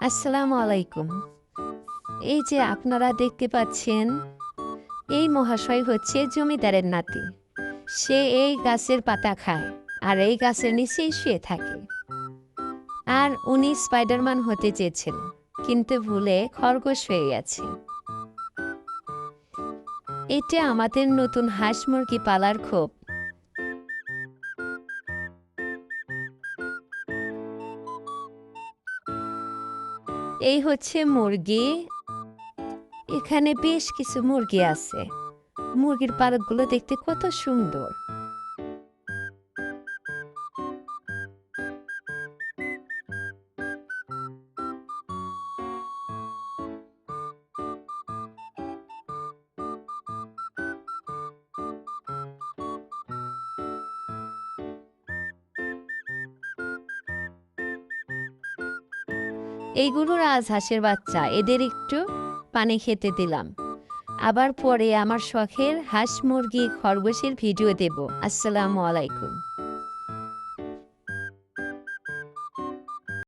আসসালামু আলাইকুম। এই যে আপনারা দেখতে পাচ্ছেন, এই মহাশয় হচ্ছে জমিদারের নাতি। সে এই গাছের পাতা খায় আর এই গাছের নিচেই শুয়ে থাকে। আর উনি স্পাইডারম্যান হতে চেয়েছিল, কিন্তু ভুলে খরগোশ হয়ে গেছে। এটা আমাদের নতুন হাঁস মুরগি পালার ক্ষোভ। এই হচ্ছে মুরগি। এখানে বেশ কিছু মুরগি আছে। মুরগির পালকগুলো দেখতে কত সুন্দর। এইগুলো রাজহাঁসের বাচ্চা, এদের একটু পানি খেতে দিলাম। আবার পরে আমার শখের হাঁস মুরগি খরগোশের ভিডিও দেব। আসসালামু আলাইকুম।